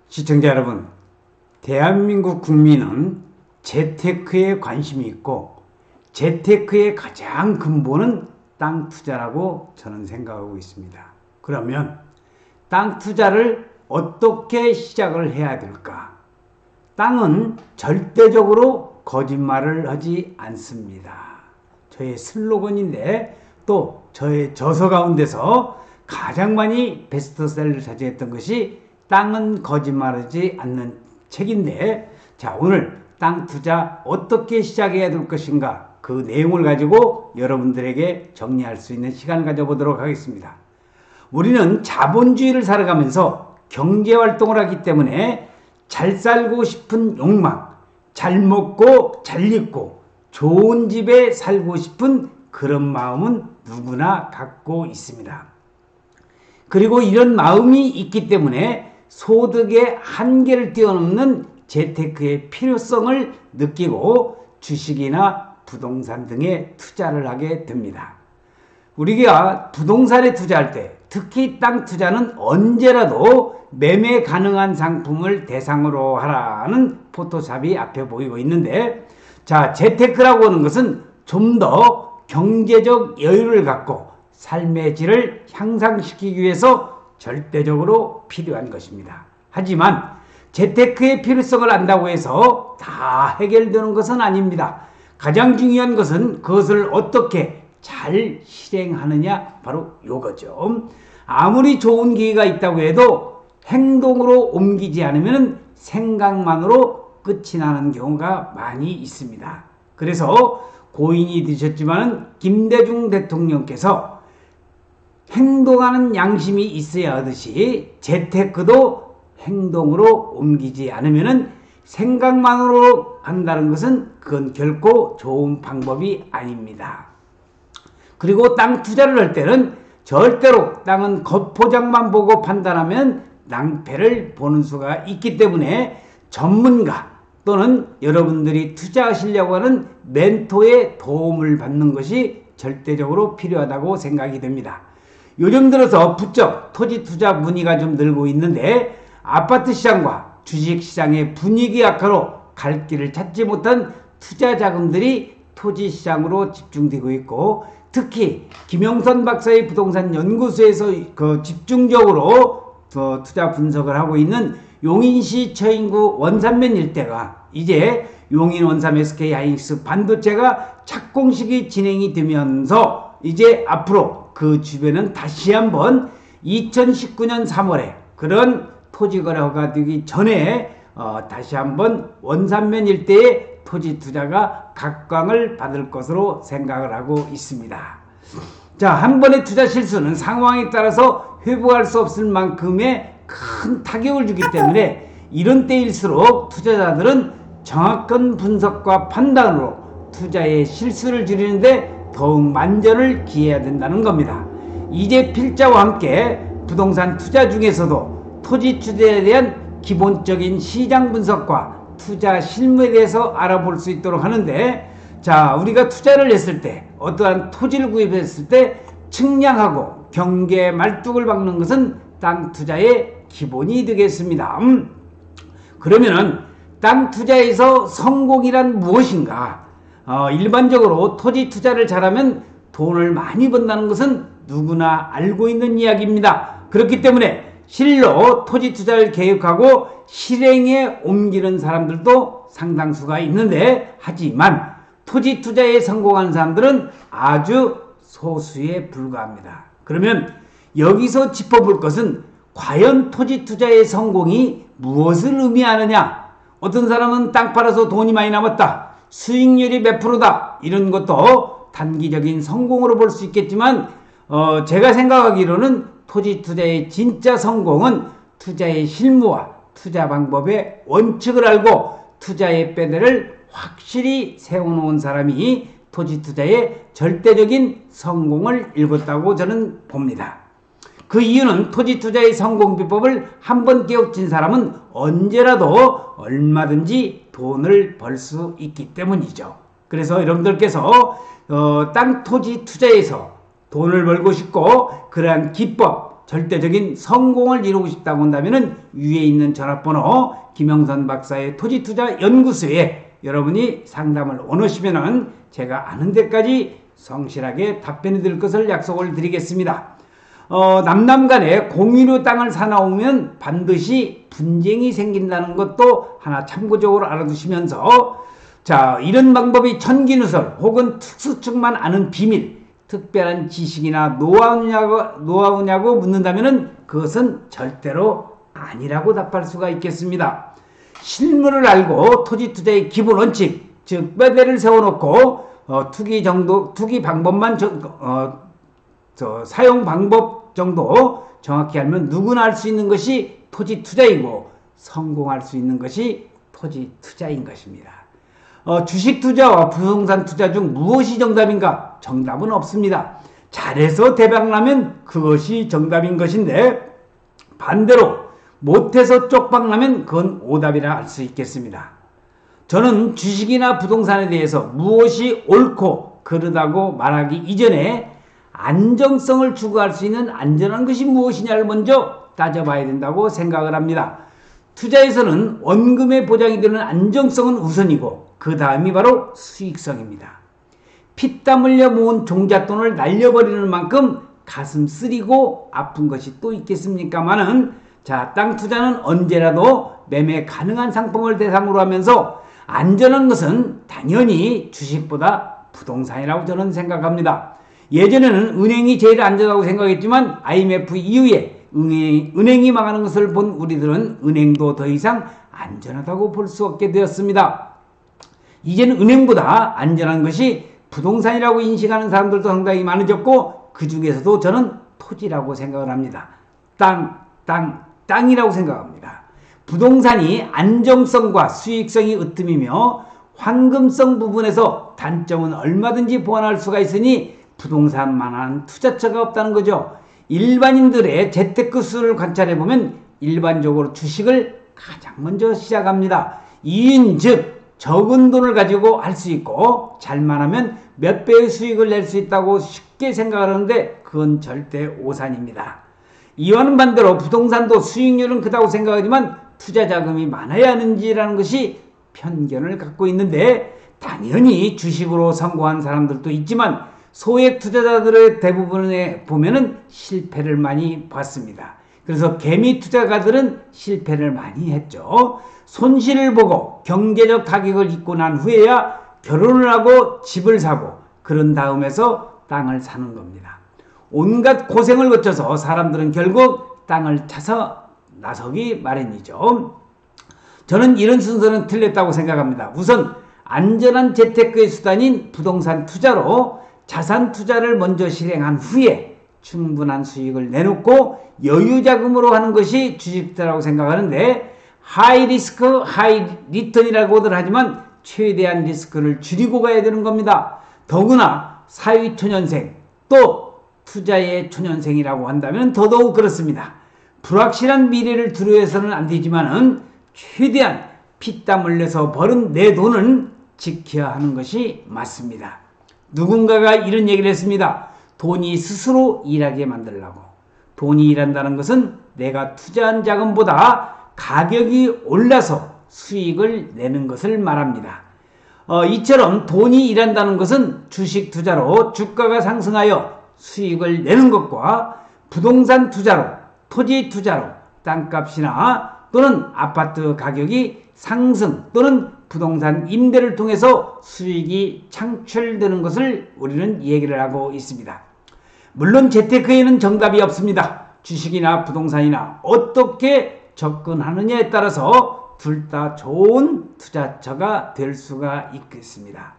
시청자 여러분, 대한민국 국민은 재테크에 관심이 있고 재테크의 가장 근본은 땅 투자라고 저는 생각하고 있습니다. 그러면 땅 투자를 어떻게 시작을 해야 될까? 땅은 절대적으로 거짓말을 하지 않습니다. 저의 슬로건인데 또 저의 저서 가운데서 가장 많이 베스트셀러를 차지했던 것이 땅은 거짓말하지 않는 책인데, 자, 오늘 땅 투자 어떻게 시작해야 될 것인가, 그 내용을 가지고 여러분들에게 정리할 수 있는 시간을 가져보도록 하겠습니다. 우리는 자본주의를 살아가면서 경제활동을 하기 때문에 잘 살고 싶은 욕망, 잘 먹고 잘 입고 좋은 집에 살고 싶은 그런 마음은 누구나 갖고 있습니다. 그리고 이런 마음이 있기 때문에 소득의 한계를 뛰어넘는 재테크의 필요성을 느끼고 주식이나 부동산 등에 투자를 하게 됩니다. 우리가 부동산에 투자할 때, 특히 땅 투자는 언제라도 매매 가능한 상품을 대상으로 하라는 포토샵이 앞에 보이고 있는데, 자, 재테크라고 하는 것은 좀 더 경제적 여유를 갖고 삶의 질을 향상시키기 위해서 절대적으로 필요한 것입니다. 하지만 재테크의 필요성을 안다고 해서 다 해결되는 것은 아닙니다. 가장 중요한 것은 그것을 어떻게 잘 실행하느냐, 바로 이거죠. 아무리 좋은 기회가 있다고 해도 행동으로 옮기지 않으면 생각만으로 끝이 나는 경우가 많이 있습니다. 그래서 고인이 되셨지만 김대중 대통령께서 행동하는 양심이 있어야 하듯이 재테크도 행동으로 옮기지 않으면 생각만으로 한다는 것은 그건 결코 좋은 방법이 아닙니다. 그리고 땅 투자를 할 때는 절대로 땅은 겉포장만 보고 판단하면 낭패를 보는 수가 있기 때문에 전문가 또는 여러분들이 투자하시려고 하는 멘토의 도움을 받는 것이 절대적으로 필요하다고 생각이 됩니다. 요즘 들어서 부쩍 토지 투자 문의가 좀 늘고 있는데, 아파트 시장과 주식 시장의 분위기 악화로 갈 길을 찾지 못한 투자 자금들이 토지 시장으로 집중되고 있고, 특히 김영선 박사의 부동산 연구소에서 집중적으로 투자 분석을 하고 있는 용인시 처인구 원산면 일대가 이제 용인 원삼 SK 하이닉스 반도체가 착공식이 진행이 되면서 이제 앞으로 그 주변은 다시 한번 2019년 3월에 그런 토지 거래가 되기 전에 다시 한번 원산면 일대의 토지 투자가 각광을 받을 것으로 생각을 하고 있습니다. 자, 한 번의 투자 실수는 상황에 따라서 회복할 수 없을 만큼의 큰 타격을 주기 때문에 이런 때일수록 투자자들은 정확한 분석과 판단으로 투자의 실수를 줄이는데 더욱 만전을 기해야 된다는 겁니다. 이제 필자와 함께 부동산 투자 중에서도 토지 투자에 대한 기본적인 시장 분석과 투자 실무에 대해서 알아볼 수 있도록 하는데, 자, 우리가 투자를 했을 때, 어떠한 토지를 구입했을 때 측량하고 경계 말뚝을 박는 것은 땅 투자의 기본이 되겠습니다. 그러면은 땅 투자에서 성공이란 무엇인가? 일반적으로 토지 투자를 잘하면 돈을 많이 번다는 것은 누구나 알고 있는 이야기입니다. 그렇기 때문에 실로 토지 투자를 계획하고 실행에 옮기는 사람들도 상당수가 있는데, 하지만 토지 투자에 성공한 사람들은 아주 소수에 불과합니다. 그러면 여기서 짚어볼 것은 과연 토지 투자의 성공이 무엇을 의미하느냐? 어떤 사람은 땅 팔아서 돈이 많이 남았다, 수익률이 몇 프로다, 이런 것도 단기적인 성공으로 볼 수 있겠지만, 제가 생각하기로는 토지 투자의 진짜 성공은 투자의 실무와 투자 방법의 원칙을 알고 투자의 뼈대를 확실히 세워놓은 사람이 토지 투자의 절대적인 성공을 이뤘다고 저는 봅니다. 그 이유는 토지 투자의 성공 비법을 한번 깨우친 사람은 언제라도 얼마든지 돈을 벌 수 있기 때문이죠. 그래서 여러분들께서 땅 토지 투자에서 돈을 벌고 싶고 그러한 기법, 절대적인 성공을 이루고 싶다고 한다면 위에 있는 전화번호 김영선 박사의 토지투자연구소에 여러분이 상담을 원하시면 제가 아는 데까지 성실하게 답변해 드릴 것을 약속을 드리겠습니다. 남남 간에 공유로 땅을 사나우면 반드시 분쟁이 생긴다는 것도 하나 참고적으로 알아두시면서, 자, 이런 방법이 천기누설 혹은 특수층만 아는 비밀, 특별한 지식이나 노하우냐고 묻는다면 그것은 절대로 아니라고 답할 수가 있겠습니다. 실물을 알고 토지 투자의 기본 원칙, 즉 빼대를 세워놓고 투기 방법만 사용 방법 정도 정확히 알면 누구나 할 수 있는 것이 토지 투자이고 성공할 수 있는 것이 토지 투자인 것입니다. 주식 투자와 부동산 투자 중 무엇이 정답인가? 정답은 없습니다. 잘해서 대박나면 그것이 정답인 것인데, 반대로 못해서 쪽박나면 그건 오답이라 할 수 있겠습니다. 저는 주식이나 부동산에 대해서 무엇이 옳고 그르다고 말하기 이전에 안정성을 추구할 수 있는 안전한 것이 무엇이냐를 먼저 따져봐야 된다고 생각을 합니다. 투자에서는 원금에 보장이 되는 안정성은 우선이고 그 다음이 바로 수익성입니다. 피땀 흘려 모은 종잣돈을 날려버리는 만큼 가슴 쓰리고 아픈 것이 또 있겠습니까마는, 자, 땅 투자는 언제라도 매매 가능한 상품을 대상으로 하면서 안전한 것은 당연히 주식보다 부동산이라고 저는 생각합니다. 예전에는 은행이 제일 안전하다고 생각했지만 IMF 이후에 은행이 망하는 것을 본 우리들은 은행도 더 이상 안전하다고 볼 수 없게 되었습니다. 이제는 은행보다 안전한 것이 부동산이라고 인식하는 사람들도 상당히 많아졌고, 그 중에서도 저는 토지라고 생각을 합니다. 땅이라고 생각합니다. 부동산이 안정성과 수익성이 으뜸이며 황금성 부분에서 단점은 얼마든지 보완할 수가 있으니 부동산만한 투자처가 없다는 거죠. 일반인들의 재테크 수를 관찰해보면 일반적으로 주식을 가장 먼저 시작합니다. 이인 즉 적은 돈을 가지고 할 수 있고 잘만 하면 몇 배의 수익을 낼 수 있다고 쉽게 생각을 하는데 그건 절대 오산입니다. 이와는 반대로 부동산도 수익률은 크다고 생각하지만 투자 자금이 많아야 하는지라는 것이 편견을 갖고 있는데, 당연히 주식으로 성공한 사람들도 있지만 소액 투자자들의 대부분에 보면은 실패를 많이 봤습니다. 그래서 개미 투자가들은 실패를 많이 했죠. 손실을 보고 경제적 타격을 입고 난 후에야 결혼을 하고 집을 사고 그런 다음에서 땅을 사는 겁니다. 온갖 고생을 거쳐서 사람들은 결국 땅을 찾아 나서기 마련이죠. 저는 이런 순서는 틀렸다고 생각합니다. 우선 안전한 재테크의 수단인 부동산 투자로 자산 투자를 먼저 실행한 후에 충분한 수익을 내놓고 여유 자금으로 하는 것이 주식 투자라고 생각하는데, 하이 리스크 하이 리턴이라고들 하지만 최대한 리스크를 줄이고 가야 되는 겁니다. 더구나 사회초년생 또 투자의 초년생이라고 한다면 더더욱 그렇습니다. 불확실한 미래를 두려워해서는 안 되지만은 최대한 피땀 흘려서 벌은 내 돈은 지켜야 하는 것이 맞습니다. 누군가가 이런 얘기를 했습니다. 돈이 스스로 일하게 만들려고. 돈이 일한다는 것은 내가 투자한 자금보다 가격이 올라서 수익을 내는 것을 말합니다. 이처럼 돈이 일한다는 것은 주식 투자로 주가가 상승하여 수익을 내는 것과 부동산 투자로, 토지 투자로 땅값이나 또는 아파트 가격이 상승 또는 부동산 임대를 통해서 수익이 창출되는 것을 우리는 얘기를 하고 있습니다. 물론 재테크에는 정답이 없습니다. 주식이나 부동산이나 어떻게 접근하느냐에 따라서 둘 다 좋은 투자처가 될 수가 있겠습니다.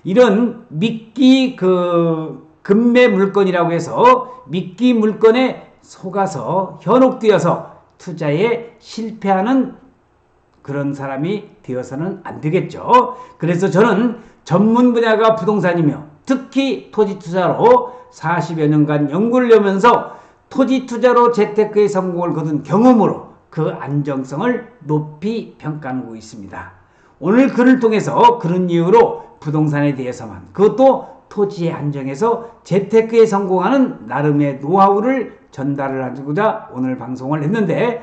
이런 미끼 금매 물건이라고 해서 미끼 물건에 속아서 현혹되어서 투자에 실패하는 그런 사람이 되어서는 안 되겠죠. 그래서 저는 전문 분야가 부동산이며 특히 토지 투자로 40여 년간 연구를 하면서 토지 투자로 재테크의 성공을 거둔 경험으로 그 안정성을 높이 평가하고 있습니다. 오늘 글을 통해서 그런 이유로 부동산에 대해서만, 그것도 토지에 한정해서 재테크에 성공하는 나름의 노하우를 전달을 하고자 오늘 방송을 했는데,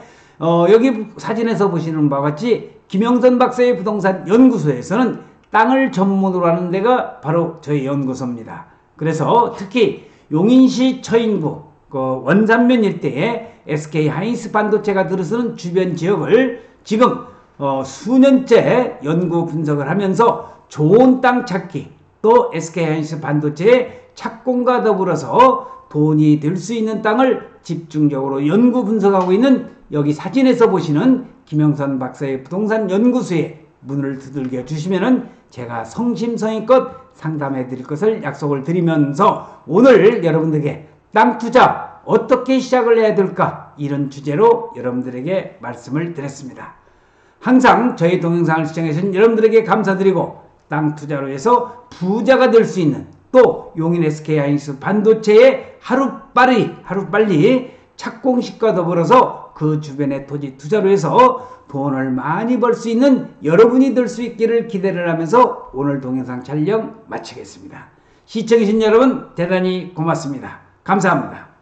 여기 사진에서 보시는 바와 같이 김영선 박사의 부동산 연구소에서는 땅을 전문으로 하는 데가 바로 저희 연구소입니다. 그래서 특히 용인시 처인구 원산면 일대에 SK 하이닉스 반도체가 들어서는 주변 지역을 지금 수년째 연구 분석을 하면서 좋은 땅 찾기, 또 SK 하이닉스 반도체의 착공과 더불어서 돈이 될 수 있는 땅을 집중적으로 연구 분석하고 있는 여기 사진에서 보시는 김영선 박사의 부동산 연구소에 문을 두들겨 주시면은 제가 성심성의껏 상담해 드릴 것을 약속을 드리면서 오늘 여러분들에게 땅 투자 어떻게 시작을 해야 될까, 이런 주제로 여러분들에게 말씀을 드렸습니다. 항상 저희 동영상을 시청해주신 여러분들에게 감사드리고, 땅 투자로 해서 부자가 될 수 있는, 또 용인 SK 하이닉스 반도체의 하루빨리 착공식과 더불어서 그 주변의 토지 투자로 해서 돈을 많이 벌 수 있는 여러분이 될 수 있기를 기대를 하면서 오늘 동영상 촬영 마치겠습니다. 시청해주신 여러분 대단히 고맙습니다. 감사합니다.